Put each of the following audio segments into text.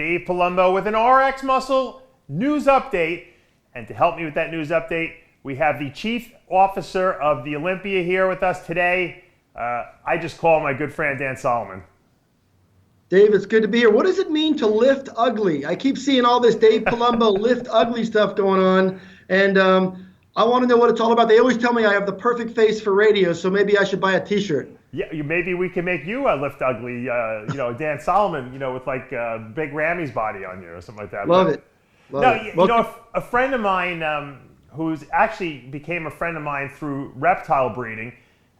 Dave Palumbo with an RXMuscle news update. And to help me with that news update, we have the Chief Officer of the Olympia here with us today. I just call my good friend Dan Solomon. Dave, it's good to be here. What does it mean to lift ugly? I keep seeing all this Dave Palumbo lift ugly stuff going on, and I want to know what it's all about. They always tell me I have the perfect face for radio, so maybe I should buy a T-shirt. Yeah, maybe we can make you a lift ugly, Dan Solomon, with like Big Rammy's body on you or something like that. Love it. A friend of mine who's actually became a friend of mine through reptile breeding.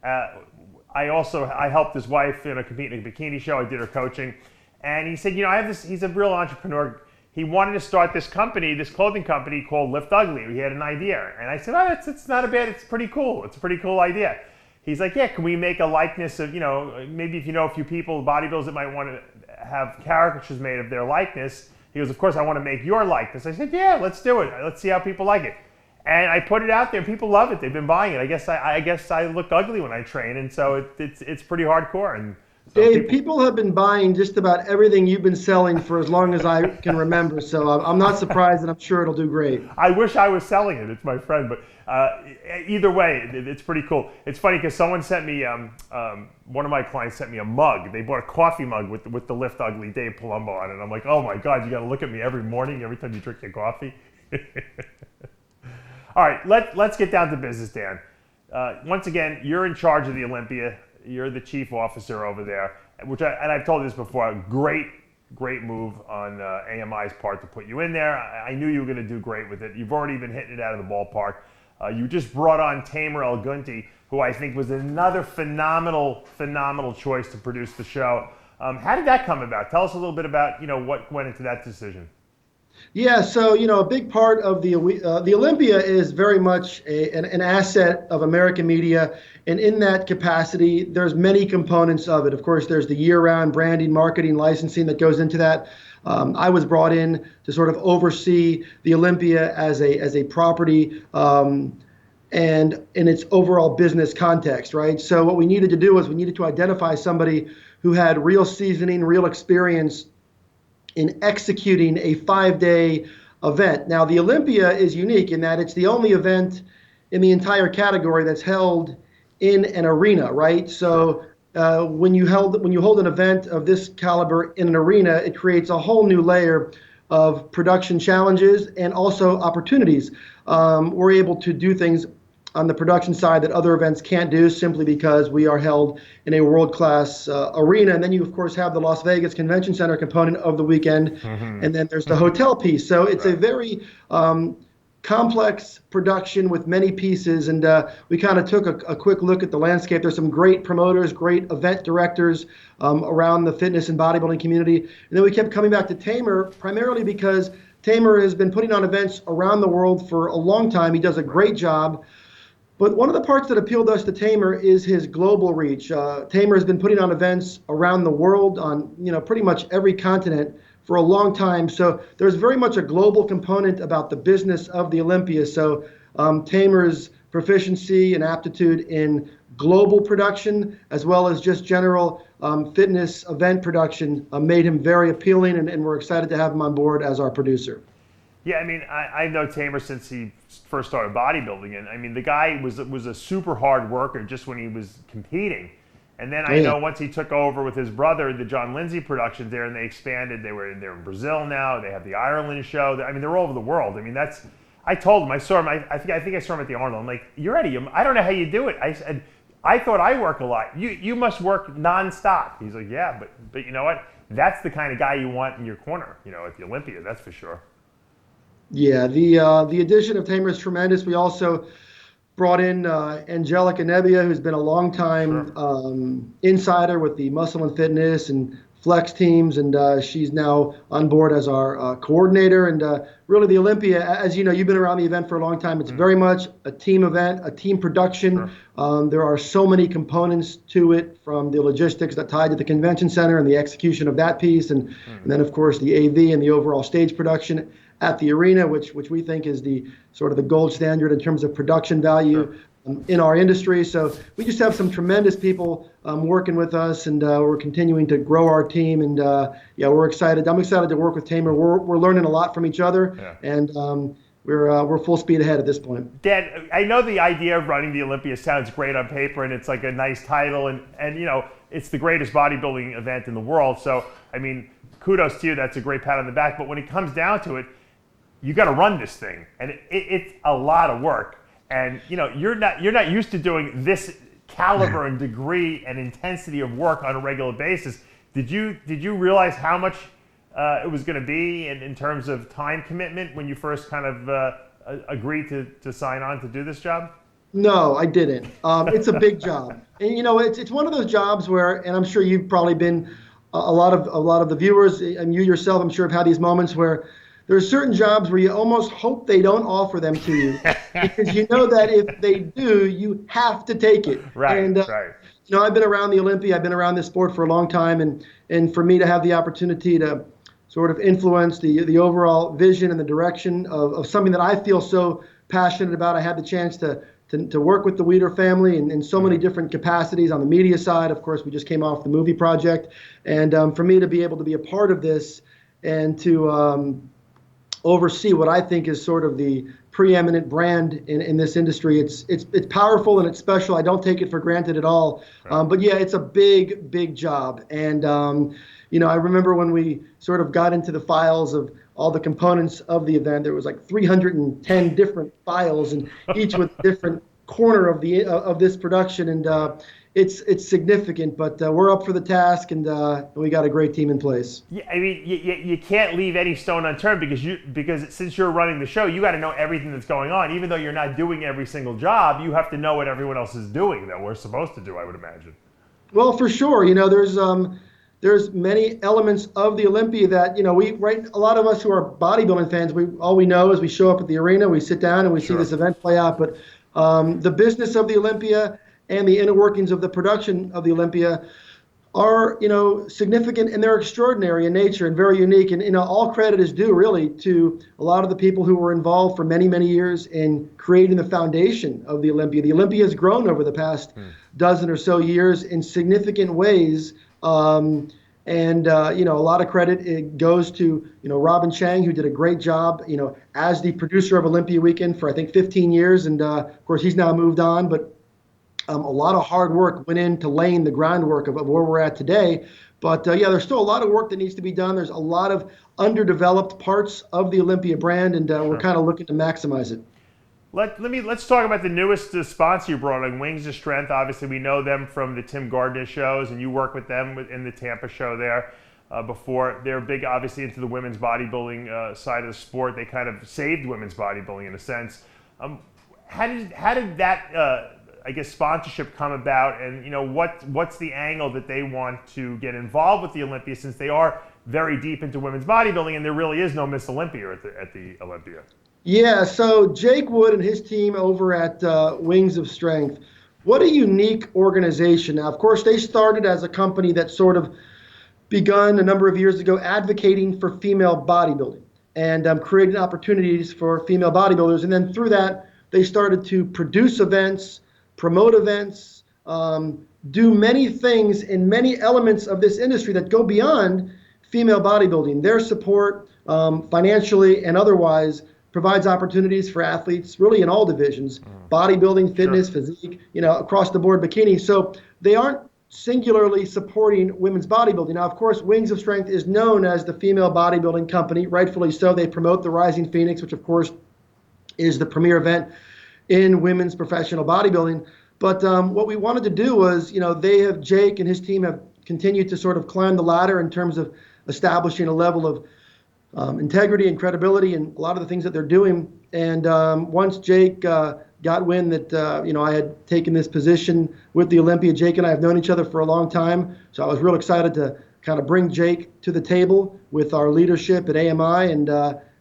I helped his wife compete in a bikini show. I did her coaching, and he said, I have this. He's a real entrepreneur. He wanted to start this company, this clothing company called Lift Ugly. He had an idea, and I said, it's not a bad. It's pretty cool. It's a pretty cool idea. He's like, yeah, can we make a likeness of, maybe if you know a few people, bodybuilders that might want to have caricatures made of their likeness. He goes, of course, I want to make your likeness. I said, yeah, let's do it. Let's see how people like it. And I put it out there. People love it. They've been buying it. I guess I look ugly when I train, and so it's pretty hardcore. And so Dave, people have been buying just about everything you've been selling for as long as I can remember. So I'm not surprised, and I'm sure it'll do great. I wish I was selling it. It's my friend, but either way, it's pretty cool. It's funny because someone sent me one of my clients sent me a mug. They bought a coffee mug with the Lift Ugly Dave Palumbo on it. And I'm like, oh my God, you got to look at me every morning, every time you drink your coffee. All right, let's get down to business, Dan. Once again, you're in charge of the Olympia. You're the chief officer over there, and I've told you this before. Great move on AMI's part to put you in there. I knew you were going to do great with it. You've already been hitting it out of the ballpark. You just brought on Tamra Gundy, who I think was another phenomenal choice to produce the show. How did that come about? Tell us a little bit about what went into that decision. Yeah, so a big part of the Olympia is very much an asset of American media, and in that capacity, there's many components of it. Of course, there's the year-round branding, marketing, licensing that goes into that. I was brought in to sort of oversee the Olympia as a property and in its overall business context, right? So what we needed to do was we needed to identify somebody who had real seasoning, real experience in executing a 5-day event. Now, the Olympia is unique in that it's the only event in the entire category that's held in an arena, right? So when you hold an event of this caliber in an arena, it creates a whole new layer of production challenges and also opportunities. We're able to do things on the production side that other events can't do simply because we are held in a world-class arena. And then you, of course, have the Las Vegas Convention Center component of the weekend, and then there's the hotel piece. So it's a very complex production with many pieces, and we kind of took a quick look at the landscape. There's some great promoters, great event directors around the fitness and bodybuilding community. And then we kept coming back to Tamer, primarily because Tamer has been putting on events around the world for a long time. He does a great job. But one of the parts that appealed us to Tamer is his global reach. Tamer has been putting on events around the world on pretty much every continent for a long time. So there's very much a global component about the business of the Olympia. So Tamer's proficiency and aptitude in global production, as well as just general fitness event production, made him very appealing, and we're excited to have him on board as our producer. Yeah, I mean, I know Tamer since he first started bodybuilding, and I mean, the guy was a super hard worker just when he was competing, and then I know once he took over with his brother, the John Lindsey Productions there, and they expanded. They're in Brazil now. They have the Ireland show. I mean, they're all over the world. I mean, I told him, I saw him. I think I saw him at the Arnold. I'm like, you're Eddie. I don't know how you do it. I said, I thought I work a lot. You must work nonstop. He's like, yeah, but you know what? That's the kind of guy you want in your corner. At the Olympia, that's for sure. Yeah, the addition of Tamer is tremendous. We also brought in Angelica Nebbia, who's been a long-time insider with the Muscle and Fitness and Flex teams, and she's now on board as our coordinator. And really, the Olympia, as you know, you've been around the event for a long time. It's very much a team event, a team production. There are so many components to it, from the logistics that tied to the convention center and the execution of that piece, and then, of course, the AV and the overall stage production at the arena, which we think is the sort of the gold standard in terms of production value. in our industry. So we just have some tremendous people working with us, and we're continuing to grow our team. And yeah, we're excited. I'm excited to work with Tamra. We're learning a lot from each other, and we're full speed ahead at this point. Dan, I know the idea of running the Olympia sounds great on paper, and it's like a nice title, and you know, it's the greatest bodybuilding event in the world. So I mean, kudos to you. That's a great pat on the back. But when it comes down to it, you got to run this thing, and it's a lot of work. And you know, you're not used to doing this caliber and degree and intensity of work on a regular basis. Did you realize how much it was going to be in terms of time commitment when you first kind of agreed to sign on to do this job? No, I didn't. It's a big job, and you know, it's one of those jobs where, and I'm sure you've probably been a lot of the viewers, and you yourself, I'm sure, have had these moments where there are certain jobs where you almost hope they don't offer them to you because you know that if they do, you have to take it. Right, and, right. You know, I've been around the Olympia. I've been around this sport for a long time, and for me to have the opportunity to sort of influence the overall vision and the direction of something that I feel so passionate about. I had the chance to work with the Weider family in so many different capacities on the media side. Of course, we just came off the movie project, and for me to be able to be a part of this and to oversee what I think is sort of the preeminent brand in this industry. It's powerful and it's special. I don't take it for granted at all. But yeah, it's a big job. And you know, I remember when we sort of got into the files of all the components of the event, there was like 310 different files, and each with a different corner of this production. And it's significant, but we're up for the task, and we got a great team in place. Yeah, I mean, you can't leave any stone unturned because since you're running the show, you got to know everything that's going on. Even though you're not doing every single job, you have to know what everyone else is doing that we're supposed to do, I would imagine. Well, for sure. You know, there's many elements of the Olympia that, you know, a lot of us who are bodybuilding fans, all we know is we show up at the arena, we sit down, and we see this event play out. But the business of the Olympia and the inner workings of the production of the Olympia are, you know, significant, and they're extraordinary in nature and very unique. And, you know, all credit is due really to a lot of the people who were involved for many, many years in creating the foundation of the Olympia. The Olympia has grown over the past dozen or so years in significant ways. You know, a lot of credit it goes to, you know, Robin Chang, who did a great job, you know, as the producer of Olympia Weekend for, I think, 15 years. And of course, he's now moved on, but a lot of hard work went into laying the groundwork of where we're at today. But yeah, there's still a lot of work that needs to be done. There's a lot of underdeveloped parts of the Olympia brand, and we're kind of looking to maximize it. Let's talk about the newest sponsor you brought on, Wings of Strength. Obviously, we know them from the Tim Gardner shows, and you work with them in the Tampa show there before. They're big, obviously, into the women's bodybuilding side of the sport. They kind of saved women's bodybuilding in a sense. How did that I guess sponsorship come about, and you know what's the angle that they want to get involved with the Olympia, since they are very deep into women's bodybuilding, and there really is no Miss Olympia at the Olympia? Yeah, so Jake Wood and his team over at Wings of Strength, what a unique organization. Now, of course, they started as a company that sort of begun a number of years ago advocating for female bodybuilding and creating opportunities for female bodybuilders. And then through that, they started to produce events, promote events, do many things in many elements of this industry that go beyond female bodybuilding. Their support, financially and otherwise, provides opportunities for athletes really in all divisions, bodybuilding, fitness, physique, you know, across the board, bikini. So they aren't singularly supporting women's bodybuilding. Now, of course, Wings of Strength is known as the female bodybuilding company, rightfully so. They promote the Rising Phoenix, which of course is the premier event in women's professional bodybuilding. But what we wanted to do was, you know, Jake and his team have continued to sort of climb the ladder in terms of establishing a level of integrity and credibility in a lot of the things that they're doing. And once Jake got wind that, you know, I had taken this position with the Olympia, Jake and I have known each other for a long time. So I was real excited to kind of bring Jake to the table with our leadership at AMI and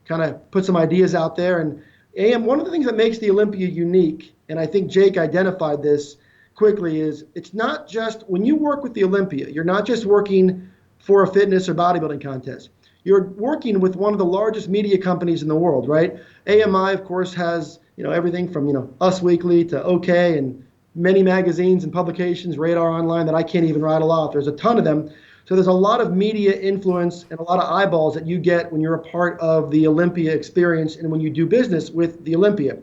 kind of put some ideas out there. And one of the things that makes the Olympia unique, and I think Jake identified this quickly, is it's not just, when you work with the Olympia, you're not just working for a fitness or bodybuilding contest. You're working with one of the largest media companies in the world, right? AMI, of course, has, everything from, Us Weekly to OK and many magazines and publications, Radar Online, that I can't even rattle off. There's a ton of them. So there's a lot of media influence and a lot of eyeballs that you get when you're a part of the Olympia experience and when you do business with the Olympia.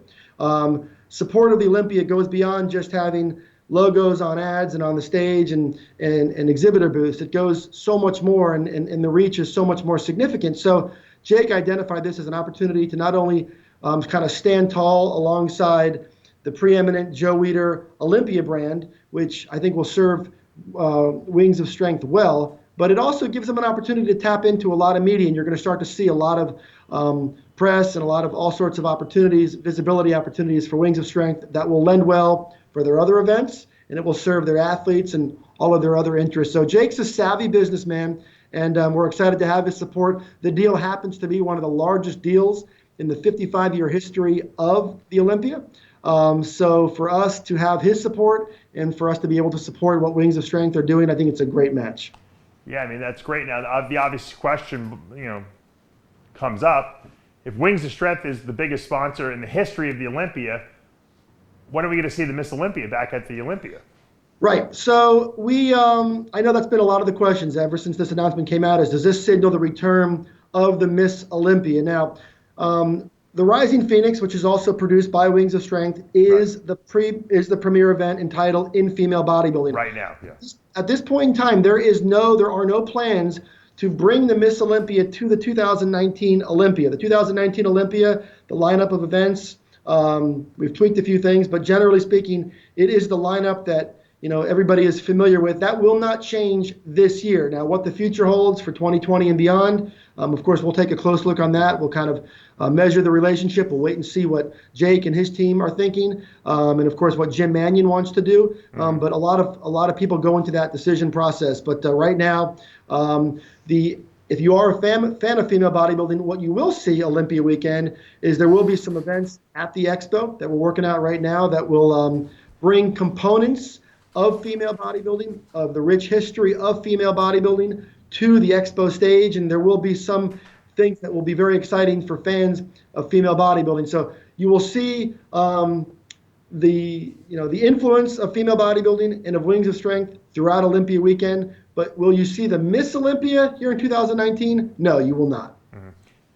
Support of the Olympia goes beyond just having logos on ads and on the stage and exhibitor booths. It goes so much more, and the reach is so much more significant. So Jake identified this as an opportunity to not only kind of stand tall alongside the preeminent Joe Weider Olympia brand, which I think will serve Wings of Strength well, but it also gives them an opportunity to tap into a lot of media, and you're going to start to see a lot of press and a lot of all sorts of opportunities, visibility opportunities for Wings of Strength that will lend well for their other events, and it will serve their athletes and all of their other interests. So Jake's a savvy businessman, and we're excited to have his support. The deal happens to be one of the largest deals in the 55-year history of the Olympia. So for us to have his support and for us to be able to support what Wings of Strength are doing, I think it's a great match. Yeah, I mean, that's great. Now, the obvious question, comes up. If Wings of Strength is the biggest sponsor in the history of the Olympia, when are we going to see the Miss Olympia back at the Olympia? Right. So I know that's been a lot of the questions ever since this announcement came out, is does this signal the return of the Miss Olympia? Now, the Rising Phoenix, which is also produced by Wings of Strength, is the premier event entitled In Female Bodybuilding. Right now, yes. At this point in time, there are no plans to bring the Miss Olympia to the 2019 Olympia. The 2019 Olympia, the lineup of events, we've tweaked a few things, but generally speaking, it is the lineup that everybody is familiar with. That will not change this year. Now, what the future holds for 2020 and beyond, of course, we'll take a close look on that. We'll kind of measure the relationship. We'll wait and see what Jake and his team are thinking, and of course, what Jim Mannion wants to do. But a lot of people go into that decision process. But right now, if you are a fan of female bodybuilding, what you will see Olympia weekend is there will be some events at the Expo that we're working out right now that will bring components of female bodybuilding, of the rich history of female bodybuilding to the Expo stage, and there will be some things that will be very exciting for fans of female bodybuilding. So you will see the influence of female bodybuilding and of Wings of Strength throughout Olympia weekend, but will you see the Miss Olympia here in 2019? No, you will not.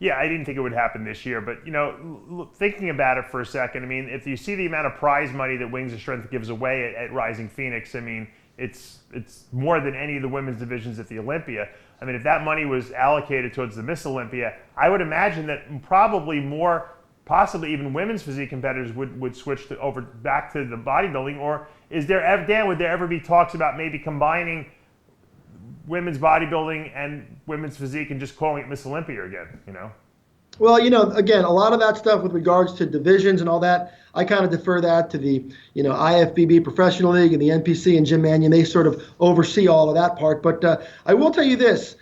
Yeah, I didn't think it would happen this year, but thinking about it for a second, I mean, if you see the amount of prize money that Wings of Strength gives away at Rising Phoenix, I mean, it's more than any of the women's divisions at the Olympia. I mean, if that money was allocated towards the Miss Olympia, I would imagine that probably more, possibly even women's physique competitors would switch back to the bodybuilding. Or would there ever be talks about maybe combining women's bodybuilding and women's physique and just calling it Miss Olympia again, Well, again, a lot of that stuff with regards to divisions and all that, I kind of defer that to the, IFBB Professional League and the NPC and Jim Mannion. They sort of oversee all of that part. But I will tell you this,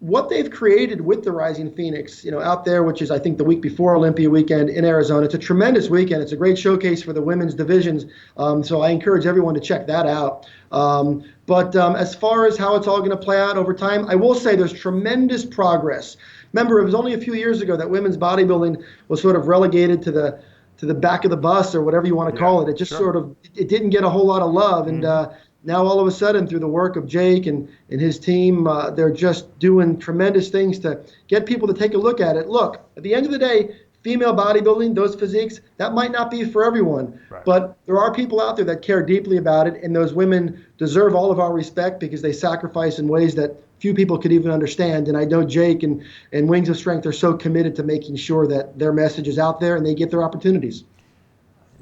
what they've created with the Rising Phoenix, out there, which is, I think, the week before Olympia weekend in Arizona. It's a tremendous weekend. It's a great showcase for the women's divisions. So I encourage everyone to check that out. But as far as how it's all going to play out over time, I will say there's tremendous progress. Remember, it was only a few years ago that women's bodybuilding was sort of relegated to the back of the bus, or whatever you want to call it. It just it didn't get a whole lot of love. And now all of a sudden, through the work of Jake and his team, they're just doing tremendous things to get people to take a look at it. Look, at the end of the day, female bodybuilding, those physiques, that might not be for everyone. Right. But there are people out there that care deeply about it, and those women deserve all of our respect because they sacrifice in ways that few people could even understand. And I know Jake and Wings of Strength are so committed to making sure that their message is out there and they get their opportunities.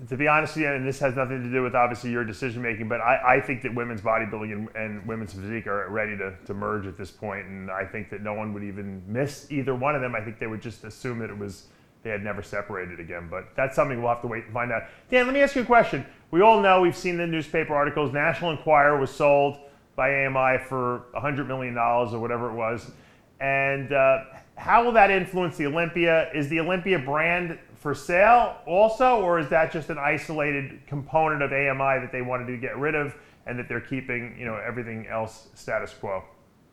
To be honest with you, and this has nothing to do with obviously your decision making, but I think that women's bodybuilding and women's physique are ready to merge at this point, and I think that no one would even miss either one of them. I think they would just assume that they had never separated again, but that's something we'll have to wait and find out. Dan, let me ask you a question. We all know, we've seen the newspaper articles, National Enquirer was sold by AMI for $100 million or whatever it was, and how will that influence the Olympia? Is the Olympia brand for sale also, or is that just an isolated component of AMI that they wanted to get rid of and that they're keeping everything else status quo?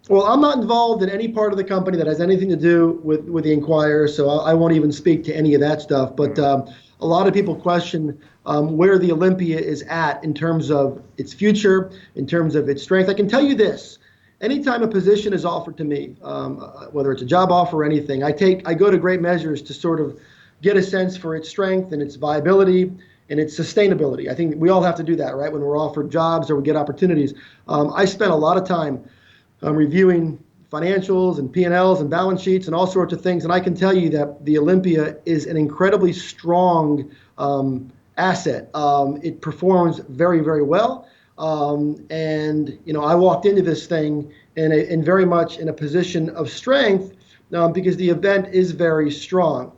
Well, I'm not involved in any part of the company that has anything to do with the Inquirer, so I won't even speak to any of that stuff. But a lot of people question where the Olympia is at in terms of its future, in terms of its strength. I can tell you this. Anytime a position is offered to me, whether it's a job offer or anything, I go to great measures to sort of get a sense for its strength and its viability and its sustainability. I think we all have to do that, right? When we're offered jobs or we get opportunities. I spent a lot of time reviewing financials and P&Ls and balance sheets and all sorts of things. And I can tell you that the Olympia is an incredibly strong asset. It performs very, very well. And, I walked into this thing in very much in a position of strength because the event is very strong.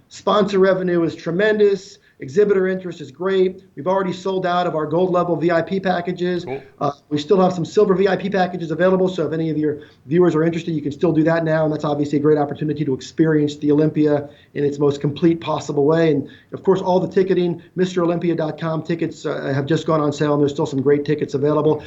Sponsor revenue is tremendous. Exhibitor interest is great. We've already sold out of our gold level VIP packages. Cool. We still have some silver VIP packages available. So if any of your viewers are interested, you can still do that now. And that's obviously a great opportunity to experience the Olympia in its most complete possible way. And of course, all the ticketing, MrOlympia.com tickets have just gone on sale, and there's still some great tickets available.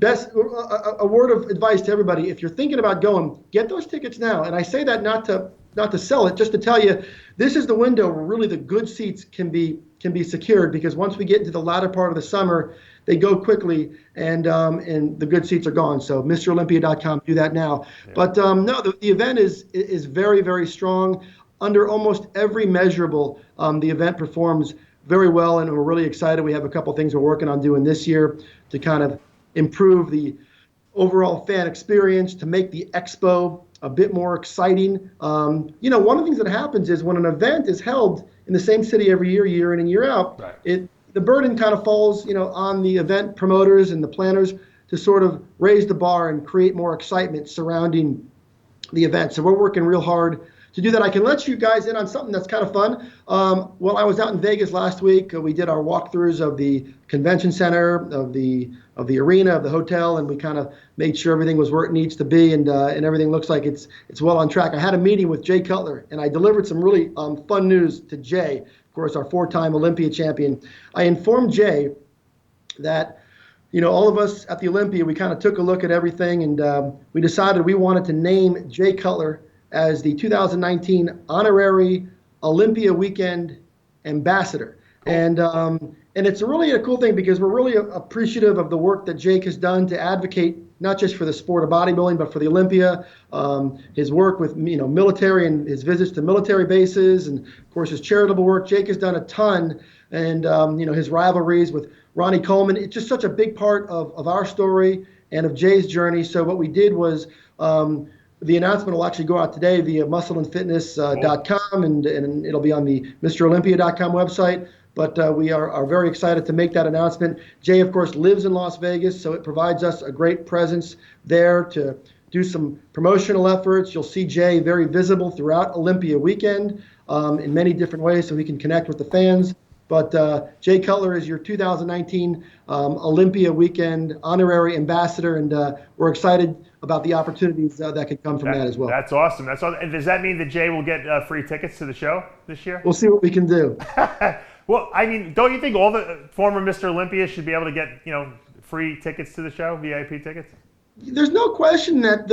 A word of advice to everybody: if you're thinking about going, get those tickets now. And I say that not to sell it, just to tell you, this is the window where really the good seats can be secured, because once we get into the latter part of the summer, they go quickly, and the good seats are gone. So MrOlympia.com, do that now. Yeah. But no, the event is very, very strong. Under almost every measurable, the event performs very well, and we're really excited. We have a couple things we're working on doing this year to kind of improve the overall fan experience, to make the expo a bit more exciting. One of the things that happens is when an event is held in the same city every year, year in and year out, right, the burden kind of falls, on the event promoters and the planners to sort of raise the bar and create more excitement surrounding the event. So we're working real hard to do that. I can let you guys in on something that's kind of fun. While I was out in Vegas last week, we did our walkthroughs of the convention center, of the arena, of the hotel, and we kind of made sure everything was where it needs to be, and everything looks like it's well on track. I had a meeting with Jay Cutler, and I delivered some really fun news to Jay, of course, our 4-time Olympia champion. I informed Jay that all of us at the Olympia, we kind of took a look at everything, and we decided we wanted to name Jay Cutler as the 2019 Honorary Olympia Weekend Ambassador. Cool. And it's really a cool thing because we're really appreciative of the work that Jake has done to advocate not just for the sport of bodybuilding, but for the Olympia, his work with military and his visits to military bases, and of course his charitable work. Jake has done a ton, and his rivalries with Ronnie Coleman. It's just such a big part of our story and of Jay's journey. So what we did was, the announcement will actually go out today via muscleandfitness.com, and it'll be on the MrOlympia.com website. But we are very excited to make that announcement. Jay, of course, lives in Las Vegas, so it provides us a great presence there to do some promotional efforts. You'll see Jay very visible throughout Olympia weekend in many different ways, so we can connect with the fans. But Jay Cutler is your 2019 Olympia Weekend Honorary Ambassador, and we're excited about the opportunities that could come from that as well. That's awesome. That's awesome. And does that mean that Jay will get free tickets to the show this year? We'll see what we can do. Well, I mean, don't you think all the former Mr. Olympia should be able to get, free tickets to the show, VIP tickets? There's no question that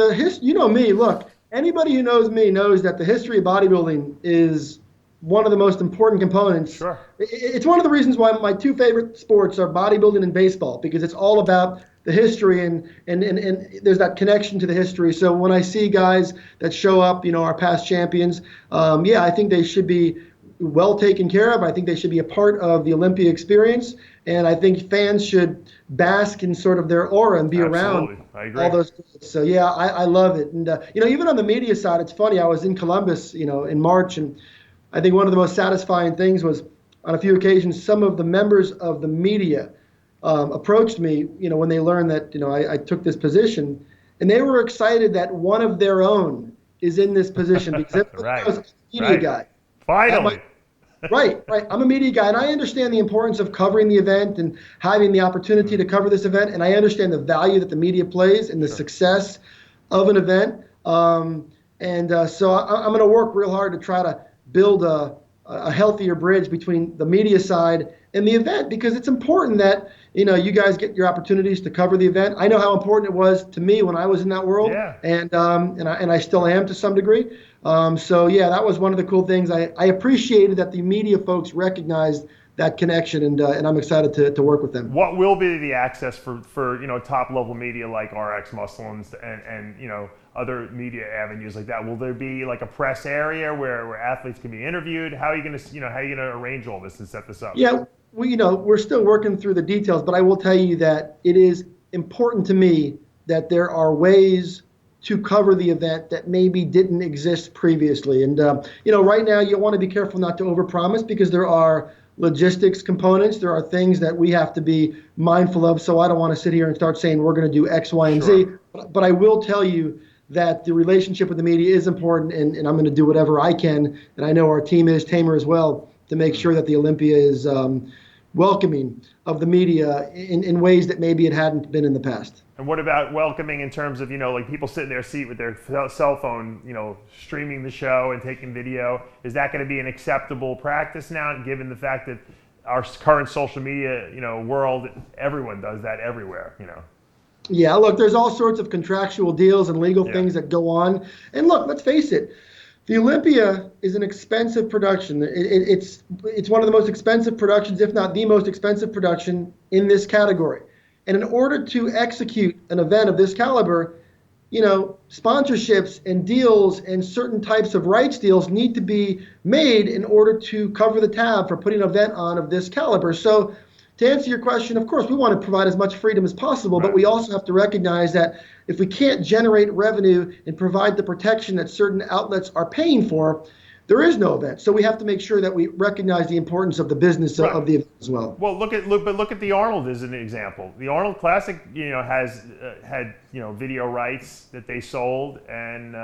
me, look, anybody who knows me knows that the history of bodybuilding is one of the most important components. Sure. It's one of the reasons why my two favorite sports are bodybuilding and baseball, because it's all about the history and there's that connection to the history. So when I see guys that show up, our past champions, I think they should be well taken care of. I think they should be a part of the Olympia experience, and I think fans should bask in sort of their aura and be around all those things. So I love it. And even on the media side, it's funny. I was in Columbus, in March, and I think one of the most satisfying things was on a few occasions some of the members of the media approached me, when they learned that I took this position, and they were excited that one of their own is in this position because I was a media guy. Finally. Right. I'm a media guy, and I understand the importance of covering the event and having the opportunity to cover this event, and I understand the value that the media plays in the success of an event. So I'm going to work real hard to try to build a a healthier bridge between the media side and the event, because it's important that you guys get your opportunities to cover the event. I know how important it was to me when I was in that world, Yeah. and I still am to some degree. So yeah, that was one of the cool things. I appreciated that the media folks recognized that connection, and I'm excited to work with them. What will be the access for top level media like RXMuscle and other media avenues like that? Will there be like a press area where athletes can be interviewed? How are you going to arrange all this and set this up? Yeah, we're still working through the details, but I will tell you that it is important to me that there are ways to cover the event that maybe didn't exist previously. And right now you want to be careful not to overpromise, because there are logistics components. There are things that we have to be mindful of. So I don't want to sit here and start saying we're going to do X, Y, and Z. But I will tell you that the relationship with the media is important, and I'm going to do whatever I can, and I know our team is, Tamra as well, to make sure that the Olympia is welcoming of the media in ways that maybe it hadn't been in the past. And what about welcoming in terms of, like people sit in their seat with their cell phone, streaming the show and taking video? Is that going to be an acceptable practice now, given the fact that our current social media, world, everyone does that everywhere, Yeah, look, there's all sorts of contractual deals and legal things that go on. And look, let's face it, the Olympia is an expensive production. It's one of the most expensive productions, if not the most expensive production in this category. And in order to execute an event of this caliber, sponsorships and deals and certain types of rights deals need to be made in order to cover the tab for putting an event on of this caliber. So to answer your question, of course, we want to provide as much freedom as possible, but we also have to recognize that if we can't generate revenue and provide the protection that certain outlets are paying for, there is no event. So we have to make sure that we recognize the importance of the business of the event as well. Well, look at the Arnold as an example. The Arnold Classic, has had video rights that they sold, and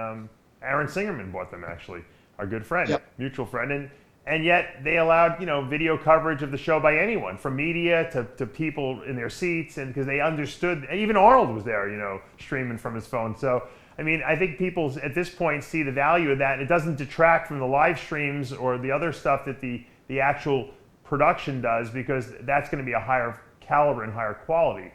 Aaron Singerman bought them, actually, our good friend, mutual friend, and yet they allowed video coverage of the show by anyone, from media to people in their seats, and because they understood, and even Arnold was there, streaming from his phone. So I mean, I think people at this point see the value of that. It doesn't detract from the live streams or the other stuff that the actual production does, because that's going to be a higher caliber and higher quality.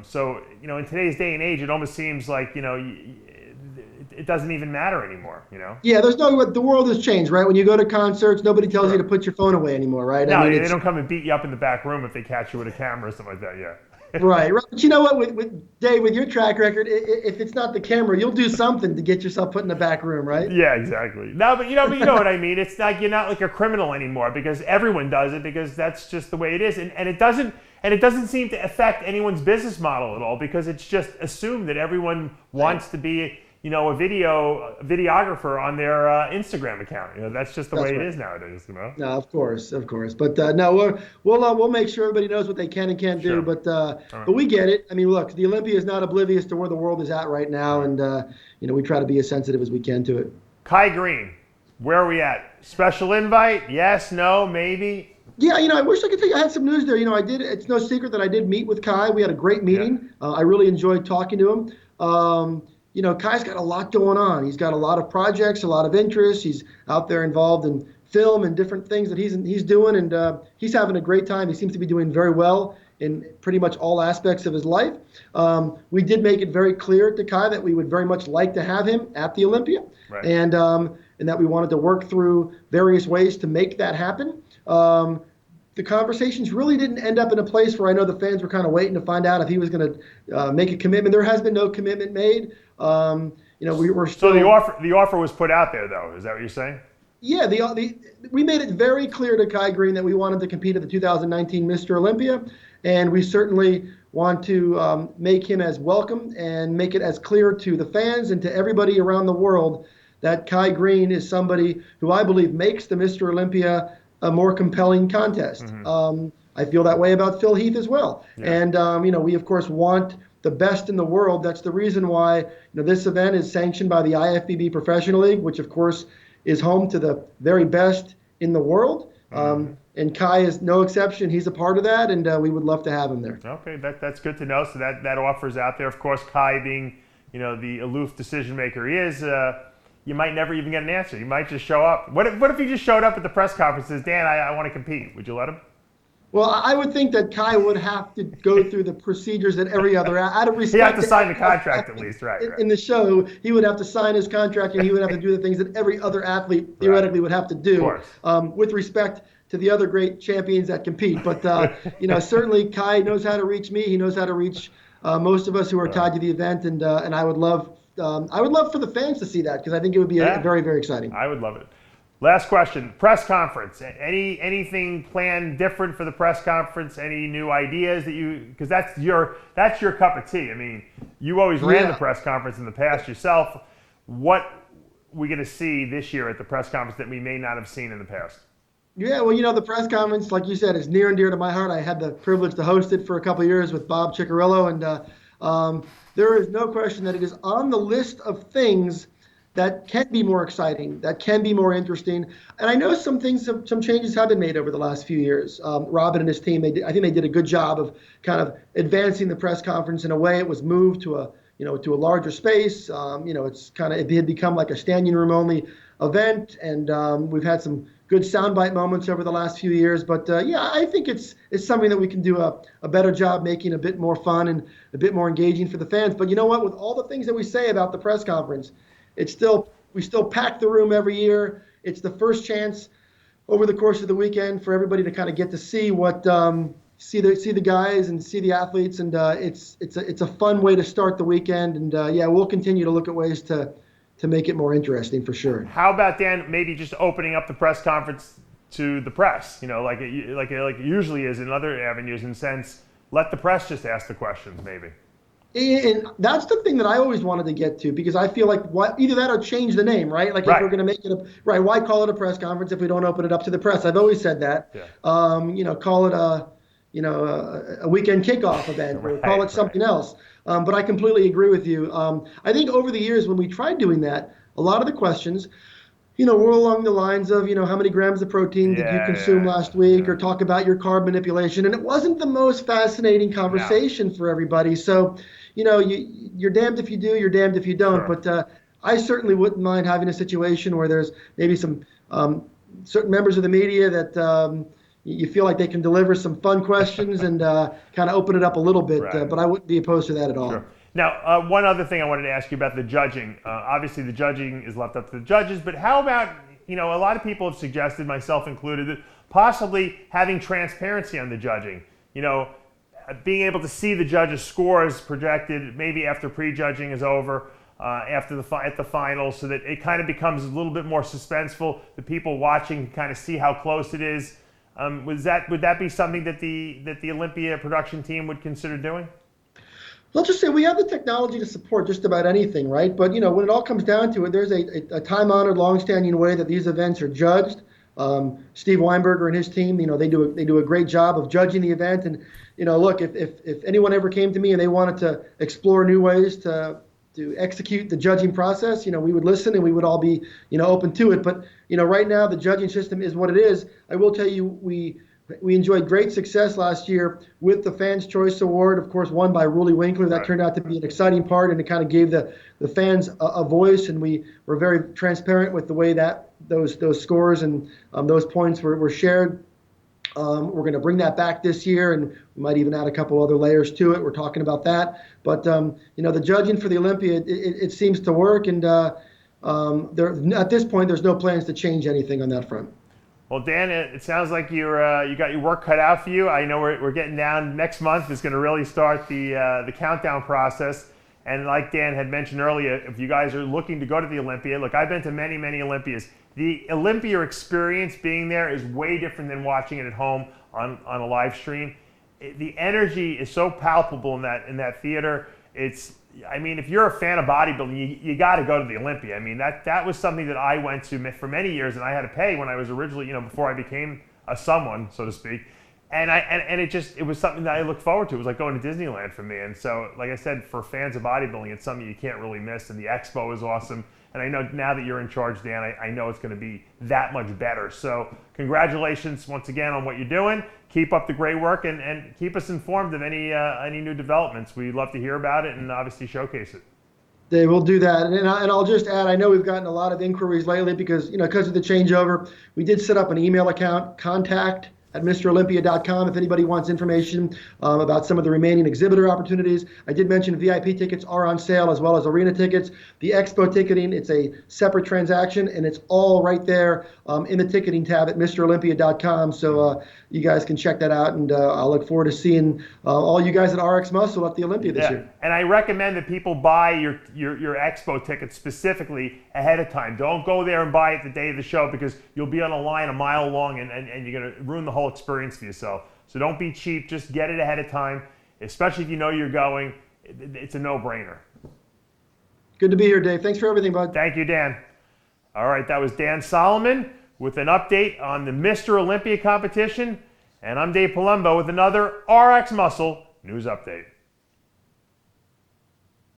So in today's day and age, it almost seems like it doesn't even matter anymore. Yeah, the world has changed, right? When you go to concerts, nobody tells you to put your phone away anymore, right? No, they don't come and beat you up in the back room if they catch you with a camera or something like that. Yeah. Right. But you know what, with Dave, with your track record, if it's not the camera, you'll do something to get yourself put in the back room, right? Yeah, exactly. No, but you know what I mean. It's like you're not like a criminal anymore, because everyone does it, because that's just the way it is, and it doesn't seem to affect anyone's business model at all, because it's just assumed that everyone wants to be a videographer on their Instagram account. That's just the way it is nowadays. No, of course. But no, we'll make sure everybody knows what they can and can't do. But we get it. I mean, look, the Olympia is not oblivious to where the world is at right now, and we try to be as sensitive as we can to it. Kai Greene, where are we at? Special invite? Yes, no, maybe. Yeah, I wish I could tell you I had some news there. I did. It's no secret that I did meet with Kai. We had a great meeting. I really enjoyed talking to him. Kai's got a lot going on. He's got a lot of projects, a lot of interests. He's out there involved in film and different things that he's doing, and he's having a great time. He seems to be doing very well in pretty much all aspects of his life. We did make it very clear to Kai that we would very much like to have him at the Olympia, and that we wanted to work through various ways to make that happen. The conversations really didn't end up in a place where I know the fans were kind of waiting to find out if he was going to make a commitment. There has been no commitment made. We were still. So the offer was put out there, though. Is that what you're saying? Yeah, we made it very clear to Kai Greene that we wanted to compete at the 2019 Mr. Olympia, and we certainly want to make him as welcome and make it as clear to the fans and to everybody around the world that Kai Greene is somebody who I believe makes the Mr. Olympia a more compelling contest. Mm-hmm. I feel that way about Phil Heath as well. Yeah. And, we, of course, want the best in the world. That's the reason why this event is sanctioned by the IFBB Professional League, which, of course, is home to the very best in the world. Mm-hmm. And Kai is no exception. He's a part of that, and we would love to have him there. Okay, that's good to know. So that offer's out there. Of course, Kai being, the aloof decision maker he is, you might never even get an answer. You might just show up. What if he just showed up at the press conference and says, Dan, I want to compete? Would you let him? Well, I would think that Kai would have to go through the procedures that every other, out of respect. He have to sign the contract at least, right? In the show, he would have to sign his contract, and he would have to do the things that every other athlete theoretically would have to do, with respect to the other great champions that compete. But certainly Kai knows how to reach me. He knows how to reach most of us who are tied to the event, and I would love for the fans to see that, because I think it would be very, very exciting. I would love it. Last question, press conference. Anything planned different for the press conference? Any new ideas that because that's your cup of tea. I mean, you always ran the press conference in the past yourself. What are we going to see this year at the press conference that we may not have seen in the past? Yeah, well, the press conference, like you said, is near and dear to my heart. I had the privilege to host it for a couple of years with Bob Ciccarello, and there is no question that it is on the list of things that can be more exciting, that can be more interesting. And I know some changes have been made over the last few years. Robin and his team, I think they did a good job of kind of advancing the press conference in a way. It was moved to a larger space. It had become like a standing room only event, and we've had some good soundbite moments over the last few years. But I think it's something that we can do a better job making a bit more fun and a bit more engaging for the fans. But you know what? With all the things that we say about the press conference, we still pack the room every year. It's the first chance over the course of the weekend for everybody to kind of get to see what see the guys and see the athletes, and it's a fun way to start the weekend. And we'll continue to look at ways to make it more interesting for sure. How about, Dan, maybe just opening up the press conference to the press? Like it usually is in other avenues, in sense, let the press just ask the questions maybe. And that's the thing that I always wanted to get to, because I feel like either that or change the name, right? Like if we're going to make it why call it a press conference if we don't open it up to the press? I've always said that. Yeah. Call it a weekend kickoff event, or call it something else. But I completely agree with you. I think over the years when we tried doing that, a lot of the questions, were along the lines of, how many grams of protein did you consume last week, or talk about your carb manipulation. And it wasn't the most fascinating conversation for everybody. So, you're damned if you do, you're damned if you don't. Sure. But I certainly wouldn't mind having a situation where there's maybe some certain members of the media that you feel like they can deliver some fun questions and kind of open it up a little bit. But I wouldn't be opposed to that at all. Sure. Now, one other thing I wanted to ask you about the judging. Obviously, the judging is left up to the judges, but how about, a lot of people have suggested, myself included, that possibly having transparency on the judging. Being able to see the judges' scores projected, maybe after pre-judging is over, at the finals, so that it kind of becomes a little bit more suspenseful. The people watching can kind of see how close it is. Would that be something that the Olympia production team would consider doing? Let's just say we have the technology to support just about anything, right? But when it all comes down to it, there's a time-honored, long-standing way that these events are judged. Steve Weinberger and his team, they do a great job of judging the event. And look, if anyone ever came to me and they wanted to explore new ways to execute the judging process, we would listen and we would all be open to it. But right now the judging system is what it is. I will tell you, we enjoyed great success last year with the Fans' Choice Award, of course, won by Ruli Winkler. That turned out to be an exciting part, and it kind of gave the fans a voice, and we were very transparent with the way that those scores and those points were shared. We're going to bring that back this year, and we might even add a couple other layers to it. We're talking about that. But, the judging for the Olympia, it seems to work, and at this point, there's no plans to change anything on that front. Well, Dan, it sounds like you got your work cut out for you. I know we're getting down. Next month is going to really start the countdown process. And like Dan had mentioned earlier, if you guys are looking to go to the Olympia, look, I've been to many, many Olympias. The Olympia experience being there is way different than watching it at home on a live stream. The energy is so palpable in that theater. If you're a fan of bodybuilding, you got to go to the Olympia. I mean, that was something that I went to for many years, and I had to pay when I was originally, before I became a someone, so to speak. And it was something that I looked forward to. It was like going to Disneyland for me. And so, like I said, for fans of bodybuilding, it's something you can't really miss. And the expo is awesome. And I know now that you're in charge, Dan, I know it's going to be that much better. So congratulations once again on what you're doing. Keep up the great work, and keep us informed of any new developments. We'd love to hear about it and obviously showcase it. They will do that. And I'll just add, I know we've gotten a lot of inquiries lately because, because of the changeover, we did set up an email account, contact@mrolympia.com, if anybody wants information about some of the remaining exhibitor opportunities. I did mention VIP tickets are on sale as well as arena tickets. The expo ticketing, it's a separate transaction, and it's all right there in the ticketing tab at mrolympia.com. So you guys can check that out, and I'll look forward to seeing all you guys at RXMuscle at the Olympia this year. And I recommend that people buy your expo tickets specifically ahead of time. Don't go there and buy it the day of the show, because you'll be on a line a mile long and you're going to ruin the whole experience for yourself. So don't be cheap. Just get it ahead of time, especially if you know you're going. It's a no-brainer. Good to be here, Dave. Thanks for everything, bud. Thank you, Dan. All right, that was Dan Solomon with an update on the Mr. Olympia competition. And I'm Dave Palumbo with another RX Muscle News Update.